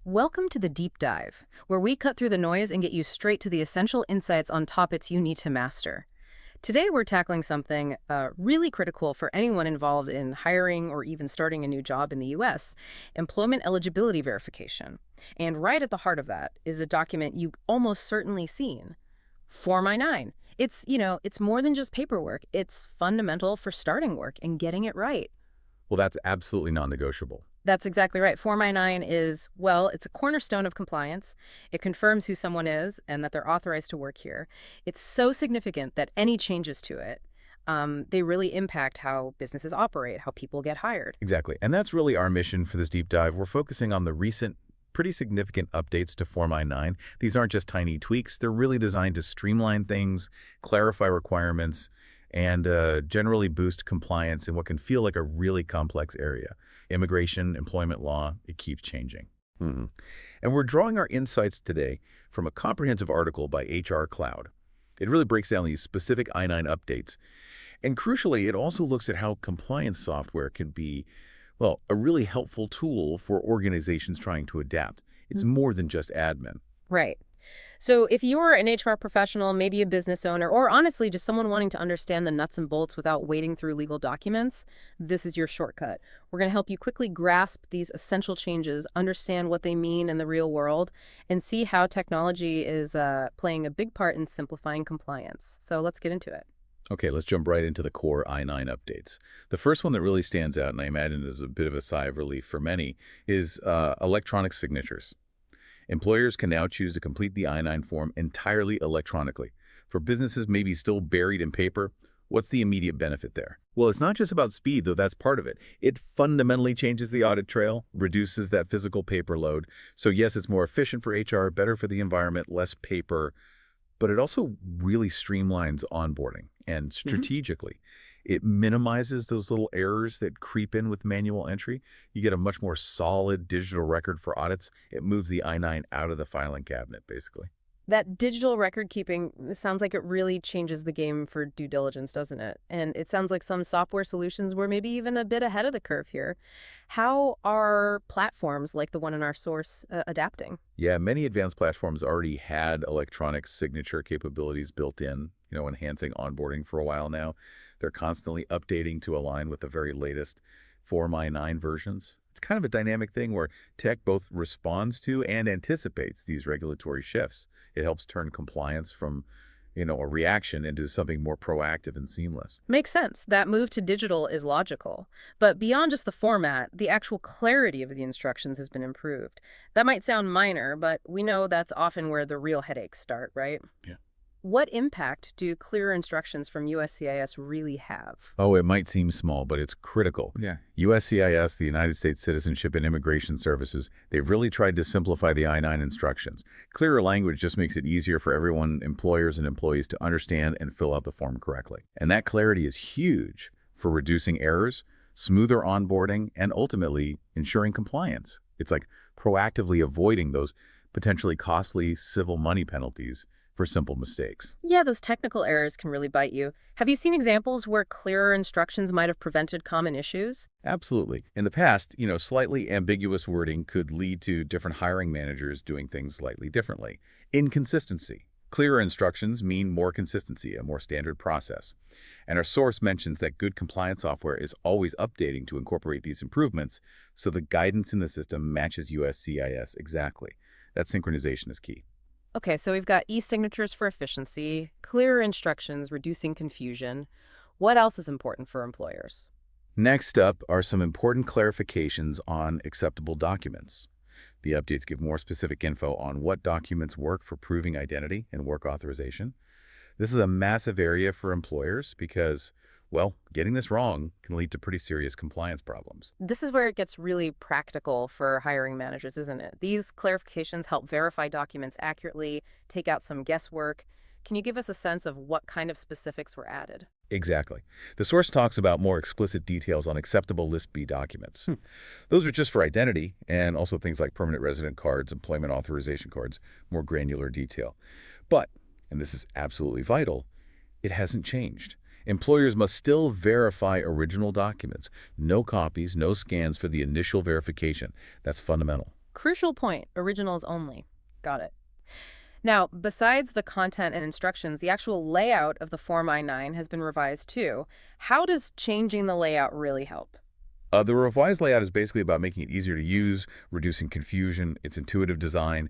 Welcome to the Deep Dive, where we cut through the noise and get you straight to the essential insights on topics you need to master. Today, we're tackling something really critical for anyone involved in hiring or even starting a new job in the U.S., employment eligibility verification. And right at the heart of that is a document you've almost certainly seen, Form I-9. It's more than just paperwork. It's fundamental for starting work and getting it right. Well, that's absolutely non-negotiable. That's exactly right. Form I-9 is, well, it's a cornerstone of compliance. It confirms who someone is and that they're authorized to work here. It's so significant that any changes to it, they really impact how businesses operate, how people get hired. Exactly. And that's really our mission for this deep dive. We're focusing on the recent, pretty significant updates to Form I-9. These aren't just tiny tweaks. They're really designed to streamline things, clarify requirements, and generally boost compliance in what can feel like a really complex area. Immigration, employment law, it keeps changing. And we're drawing our insights today from a comprehensive article by HR Cloud. It really breaks down these specific I-9 updates. And crucially, it also looks at how compliance software can be, well, a really helpful tool for organizations trying to adapt. It's more than just admin. Right. So if you're an HR professional, maybe a business owner, or honestly just someone wanting to understand the nuts and bolts without wading through legal documents, this is your shortcut. We're going to help you quickly grasp these essential changes, understand what they mean in the real world, and see how technology is playing a big part in simplifying compliance. So let's get into it. Okay, let's jump right into the core I-9 updates. The first one that really stands out, and I imagine is a bit of a sigh of relief for many, is electronic signatures. Employers can now choose to complete the I-9 form entirely electronically. For businesses maybe still buried in paper, what's the immediate benefit there? Well, it's not just about speed, though that's part of it. It fundamentally changes the audit trail, reduces that physical paper load. So yes, it's more efficient for HR, better for the environment, less paper, but it also really streamlines onboarding. And strategically, it minimizes those little errors that creep in with manual entry. You get a much more solid digital record for audits. It moves the I-9 out of the filing cabinet, basically. That digital record keeping, it sounds like it really changes the game for due diligence, doesn't it? And it sounds like some software solutions were maybe even a bit ahead of the curve here. How are platforms like the one in our source adapting? Yeah, many advanced platforms already had electronic signature capabilities built in, enhancing onboarding for a while now. They're constantly updating to align with the very latest Form I-9 versions. It's kind of a dynamic thing where tech both responds to and anticipates these regulatory shifts. It helps turn compliance from, a reaction into something more proactive and seamless. Makes sense. That move to digital is logical. But beyond just the format, the actual clarity of the instructions has been improved. That might sound minor, but we know that's often where the real headaches start, right? Yeah. What impact do clearer instructions from USCIS really have? Oh, it might seem small, but it's critical. Yeah. USCIS, the United States Citizenship and Immigration Services, they've really tried to simplify the I-9 instructions. Clearer language just makes it easier for everyone, employers and employees, to understand and fill out the form correctly. And that clarity is huge for reducing errors, smoother onboarding, and ultimately ensuring compliance. It's like proactively avoiding those potentially costly civil money penalties for simple mistakes. Yeah, those technical errors can really bite you. Have you seen examples where clearer instructions might have prevented common issues? Absolutely. In the past, slightly ambiguous wording could lead to different hiring managers doing things slightly differently. Inconsistency. Clearer instructions mean more consistency, a more standard process. And our source mentions that good compliance software is always updating to incorporate these improvements, so the guidance in the system matches USCIS exactly. That synchronization is key. Okay, so we've got e-signatures for efficiency, clearer instructions, reducing confusion. What else is important for employers? Next up are some important clarifications on acceptable documents. The updates give more specific info on what documents work for proving identity and work authorization. This is a massive area for employers because, well, getting this wrong can lead to pretty serious compliance problems. This is where it gets really practical for hiring managers, isn't it? These clarifications help verify documents accurately, take out some guesswork. Can you give us a sense of what kind of specifics were added? Exactly. The source talks about more explicit details on acceptable List B documents. Those are just for identity and also things like permanent resident cards, employment authorization cards, more granular detail. But, and this is absolutely vital, it hasn't changed. Employers must still verify original documents. No copies, no scans for the initial verification. That's fundamental. Crucial point, originals only. Got it. Now, besides the content and instructions, the actual layout of the Form I-9 has been revised too. How does changing the layout really help? The revised layout is basically about making it easier to use, reducing confusion, its intuitive design,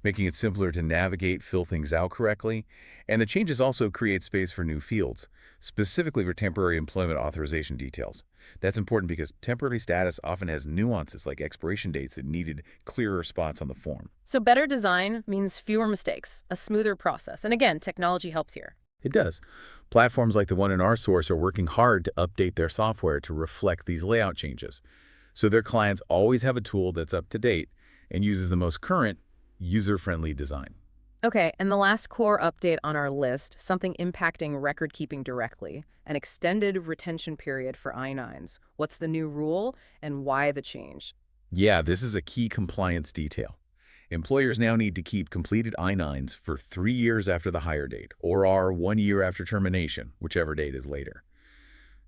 making it simpler to navigate, fill things out correctly. And the changes also create space for new fields, specifically for temporary employment authorization details. That's important because temporary status often has nuances like expiration dates that needed clearer spots on the form. So better design means fewer mistakes, a smoother process. And again, technology helps here. It does. Platforms like the one in our source are working hard to update their software to reflect these layout changes. So their clients always have a tool that's up to date and uses the most current, user-friendly design. Okay, and the last core update on our list, something impacting record keeping directly, an extended retention period for I-9s. What's the new rule and why the change? Yeah, this is a key compliance detail. Employers now need to keep completed I-9s for 3 years after the hire date, or are 1 year after termination, whichever date is later.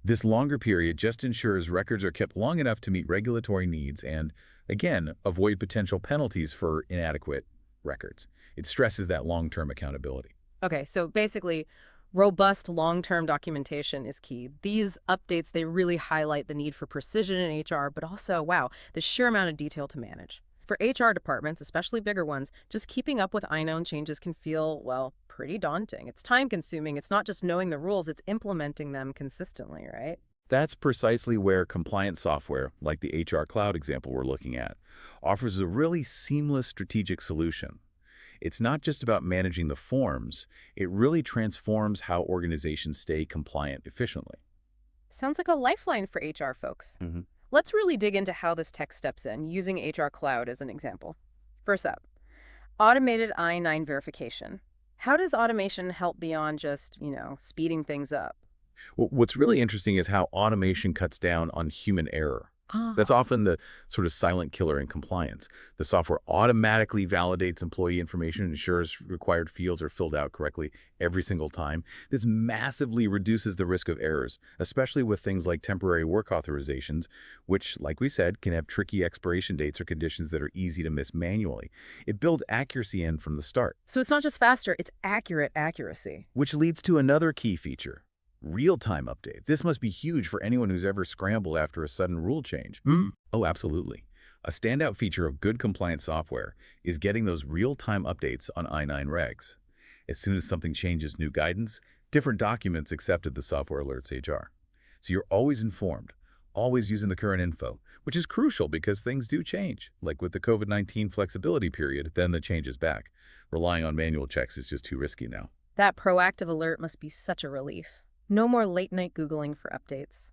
This longer period just ensures records are kept long enough to meet regulatory needs and, again, avoid potential penalties for inadequate records. It stresses that long-term accountability. Okay, so basically, robust long-term documentation is key. These updates, they really highlight the need for precision in HR, but also, wow, the sheer amount of detail to manage. For HR departments, especially bigger ones, just keeping up with I-known changes can feel, well, pretty daunting. It's time-consuming. It's not just knowing the rules, it's implementing them consistently, right? That's precisely where compliance software, like the HR Cloud example we're looking at, offers a really seamless strategic solution. It's not just about managing the forms, it really transforms how organizations stay compliant efficiently. Sounds like a lifeline for HR folks. Mhm. Let's really dig into how this tech steps in, using HR Cloud as an example. First up, automated I-9 verification. How does automation help beyond just, speeding things up? What's really interesting is how automation cuts down on human error. That's Ah, often the sort of silent killer in compliance. The software automatically validates employee information and ensures required fields are filled out correctly every single time. This massively reduces the risk of errors, especially with things like temporary work authorizations, which, like we said, can have tricky expiration dates or conditions that are easy to miss manually. It builds accuracy in from the start, so it's not just faster, it's accurate accuracy. which leads to another key feature. Real-time updates. This must be huge for anyone who's ever scrambled after a sudden rule change. Oh, absolutely. A standout feature of good compliance software is getting those real-time updates on I-9 regs. As soon as something changes new guidance, different documents accepted the software alerts HR. So you're always informed, always using the current info, which is crucial because things do change. Like with the COVID-19 flexibility period, then the change is back. Relying on manual checks is just too risky now. That proactive alert must be such a relief. No more late-night Googling for updates.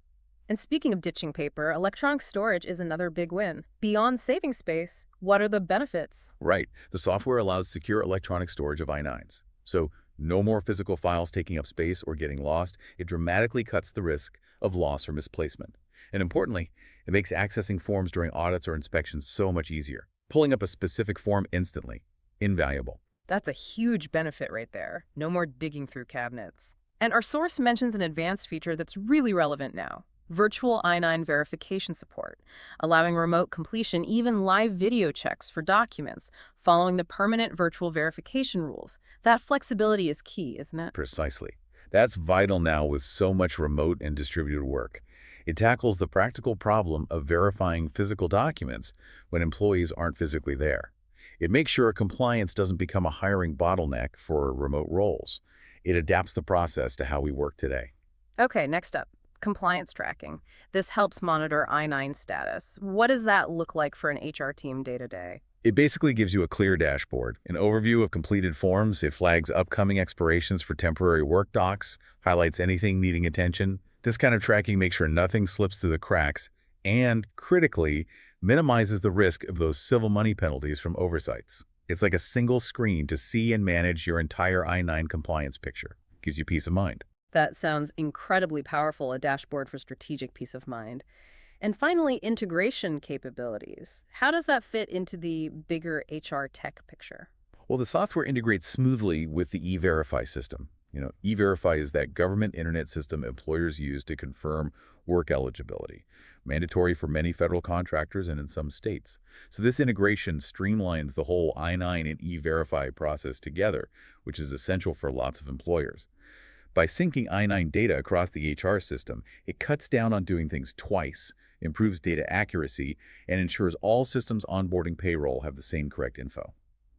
And speaking of ditching paper, electronic storage is another big win. Beyond saving space, what are the benefits? Right. The software allows secure electronic storage of I-9s. So no more physical files taking up space or getting lost. It dramatically cuts the risk of loss or misplacement. And importantly, it makes accessing forms during audits or inspections so much easier. Pulling up a specific form instantly. Invaluable. That's a huge benefit right there. No more digging through cabinets. And our source mentions an advanced feature that's really relevant now. Virtual I-9 verification support, allowing remote completion, even live video checks for documents, following the permanent virtual verification rules. That flexibility is key, isn't it? Precisely. That's vital now with so much remote and distributed work. It tackles the practical problem of verifying physical documents when employees aren't physically there. It makes sure compliance doesn't become a hiring bottleneck for remote roles. It adapts the process to how we work today. Okay, next up, compliance tracking. This helps monitor I-9 status. What does that look like for an HR team day to day? It basically gives you a clear dashboard, an overview of completed forms. It flags upcoming expirations for temporary work docs, highlights anything needing attention. This kind of tracking makes sure nothing slips through the cracks and, critically, minimizes the risk of those civil money penalties from oversights. It's like a single screen to see and manage your entire I-9 compliance picture. Gives you peace of mind. That sounds incredibly powerful, a dashboard for strategic peace of mind. And finally, integration capabilities. How does that fit into the bigger HR tech picture? Well, the software integrates smoothly with the Everify system. Everify is that government internet system employers use to confirm work eligibility, mandatory for many federal contractors and in some states. So this integration streamlines the whole I-9 and E-Verify process together, which is essential for lots of employers. By syncing I-9 data across the HR system, it cuts down on doing things twice, improves data accuracy, and ensures all systems onboarding payroll have the same correct info.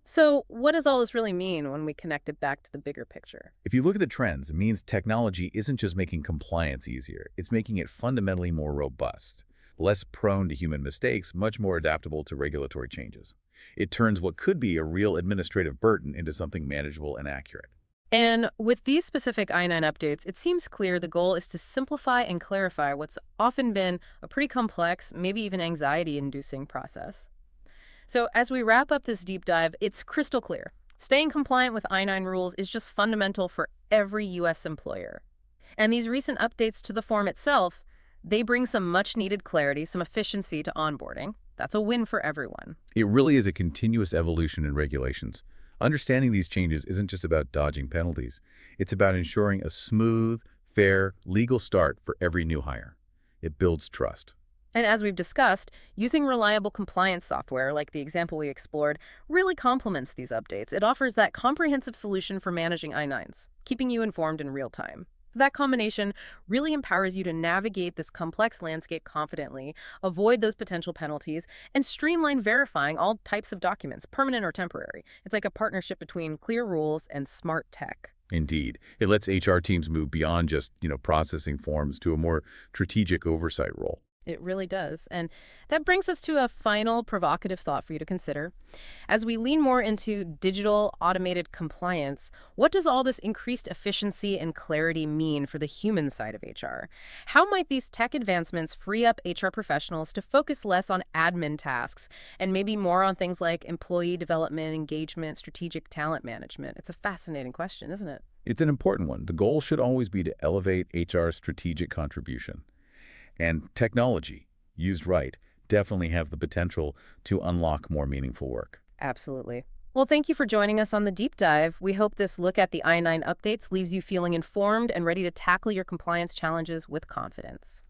So what does all this really mean when we connect it back to the bigger picture? If you look at the trends, it means technology isn't just making compliance easier, it's making it fundamentally more robust, less prone to human mistakes, much more adaptable to regulatory changes. It turns what could be a real administrative burden into something manageable and accurate. And with these specific I-9 updates, it seems clear the goal is to simplify and clarify what's often been a pretty complex, maybe even anxiety-inducing process. So as we wrap up this deep dive, it's crystal clear. Staying compliant with I-9 rules is just fundamental for every U.S. employer. And these recent updates to the form itself, they bring some much-needed clarity, some efficiency to onboarding. That's a win for everyone. It really is a continuous evolution in regulations. Understanding these changes isn't just about dodging penalties. It's about ensuring a smooth, fair, legal start for every new hire. It builds trust. And as we've discussed, using reliable compliance software, like the example we explored, really complements these updates. It offers that comprehensive solution for managing I-9s, keeping you informed in real time. That combination really empowers you to navigate this complex landscape confidently, avoid those potential penalties, and streamline verifying all types of documents, permanent or temporary. It's like a partnership between clear rules and smart tech. Indeed. It lets HR teams move beyond just, processing forms to a more strategic oversight role. It really does. And that brings us to a final provocative thought for you to consider. As we lean more into digital automated compliance, what does all this increased efficiency and clarity mean for the human side of HR? How might these tech advancements free up HR professionals to focus less on admin tasks and maybe more on things like employee development, engagement, strategic talent management? It's a fascinating question, isn't it? It's an important one. The goal should always be to elevate HR's strategic contribution. And technology, used right, definitely have the potential to unlock more meaningful work. Absolutely. Well, thank you for joining us on the deep dive. We hope this look at the I-9 updates leaves you feeling informed and ready to tackle your compliance challenges with confidence.